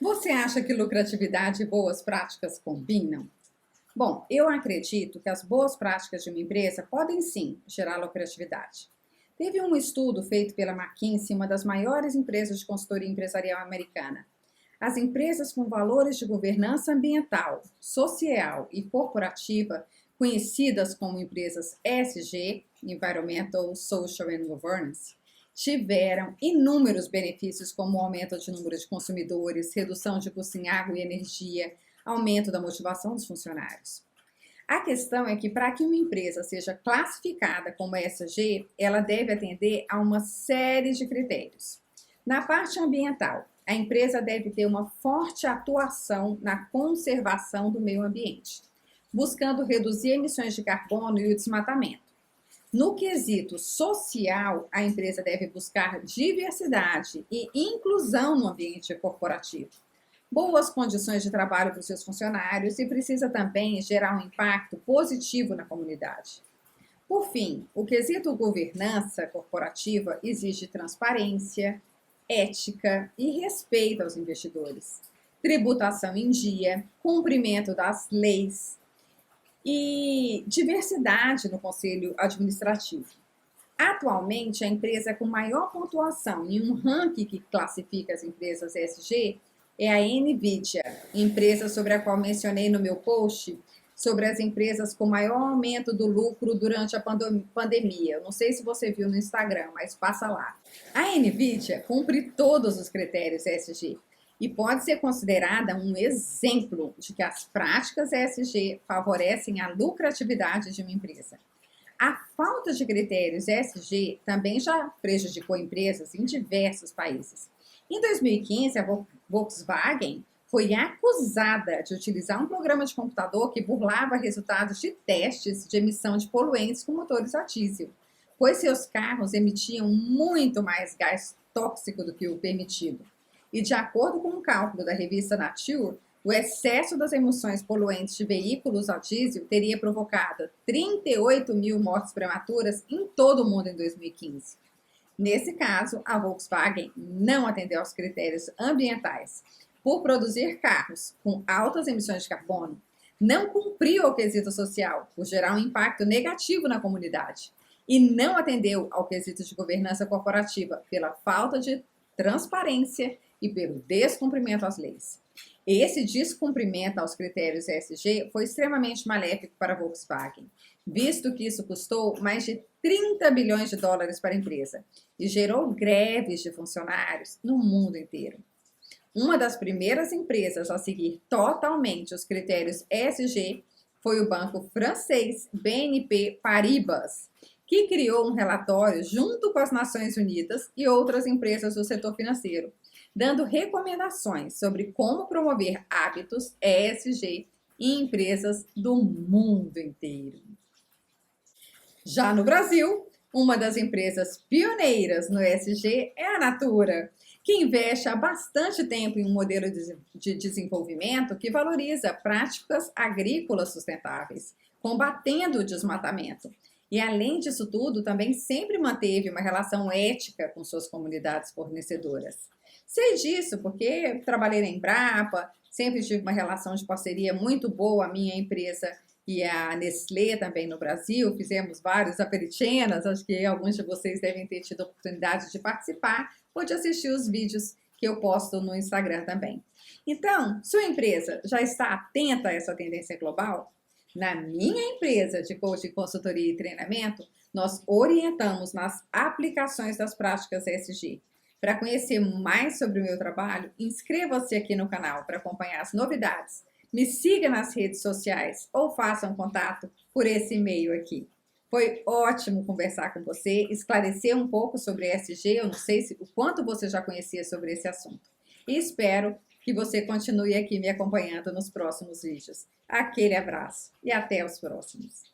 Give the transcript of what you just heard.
Você acha que lucratividade e boas práticas combinam? Bom, eu acredito que as boas práticas de uma empresa podem sim gerar lucratividade. Teve um estudo feito pela McKinsey, uma das maiores empresas de consultoria empresarial americana. As empresas com valores de governança ambiental, social e corporativa, conhecidas como empresas ESG, Environmental, Social and Governance, tiveram inúmeros benefícios como o aumento de número de consumidores, redução de custo em água e energia, aumento da motivação dos funcionários. A questão é que para que uma empresa seja classificada como ESG, ela deve atender a uma série de critérios. Na parte ambiental, a empresa deve ter uma forte atuação na conservação do meio ambiente, buscando reduzir emissões de carbono e o desmatamento. No quesito social, a empresa deve buscar diversidade e inclusão no ambiente corporativo, boas condições de trabalho para os seus funcionários e precisa também gerar um impacto positivo na comunidade. Por fim, o quesito governança corporativa exige transparência, ética e respeito aos investidores, tributação em dia, cumprimento das leis e diversidade no conselho administrativo. Atualmente, a empresa com maior pontuação em um ranking que classifica as empresas ESG é a NVIDIA, empresa sobre a qual mencionei no meu post sobre as empresas com maior aumento do lucro durante a pandemia. Eu não sei se você viu no Instagram, mas passa lá. A NVIDIA cumpre todos os critérios ESG e pode ser considerada um exemplo de que as práticas ESG favorecem a lucratividade de uma empresa. A falta de critérios ESG também já prejudicou empresas em diversos países. Em 2015, a Volkswagen foi acusada de utilizar um programa de computador que burlava resultados de testes de emissão de poluentes com motores a diesel, pois seus carros emitiam muito mais gás tóxico do que o permitido. E de acordo com um cálculo da revista Nature, o excesso das emissões poluentes de veículos a diesel teria provocado 38 mil mortes prematuras em todo o mundo em 2015. Nesse caso, a Volkswagen não atendeu aos critérios ambientais por produzir carros com altas emissões de carbono, não cumpriu ao quesito social por gerar um impacto negativo na comunidade e não atendeu ao quesito de governança corporativa pela falta de transparência e pelo descumprimento às leis. Esse descumprimento aos critérios ESG foi extremamente maléfico para a Volkswagen, visto que isso custou mais de 30 bilhões de dólares para a empresa e gerou greves de funcionários no mundo inteiro. Uma das primeiras empresas a seguir totalmente os critérios ESG foi o banco francês BNP Paribas, que criou um relatório junto com as Nações Unidas e outras empresas do setor financeiro, dando recomendações sobre como promover hábitos ESG em empresas do mundo inteiro. Já no Brasil, uma das empresas pioneiras no ESG é a Natura, que investe há bastante tempo em um modelo de desenvolvimento que valoriza práticas agrícolas sustentáveis, combatendo o desmatamento. E além disso tudo, também sempre manteve uma relação ética com suas comunidades fornecedoras. Sei disso porque trabalhei na Embrapa, sempre tive uma relação de parceria muito boa, a minha empresa e a Nestlé também no Brasil, fizemos vários aperitinas, acho que alguns de vocês devem ter tido a oportunidade de participar ou de assistir os vídeos que eu posto no Instagram também. Então, sua empresa já está atenta a essa tendência global? Na minha empresa de coaching, consultoria e treinamento, nós orientamos nas aplicações das práticas ESG. Para conhecer mais sobre o meu trabalho, inscreva-se aqui no canal para acompanhar as novidades. Me siga nas redes sociais ou faça um contato por esse e-mail aqui. Foi ótimo conversar com você, esclarecer um pouco sobre ESG, eu não sei o quanto você já conhecia sobre esse assunto. E espero que você continue aqui me acompanhando nos próximos vídeos. Aquele abraço e até os próximos.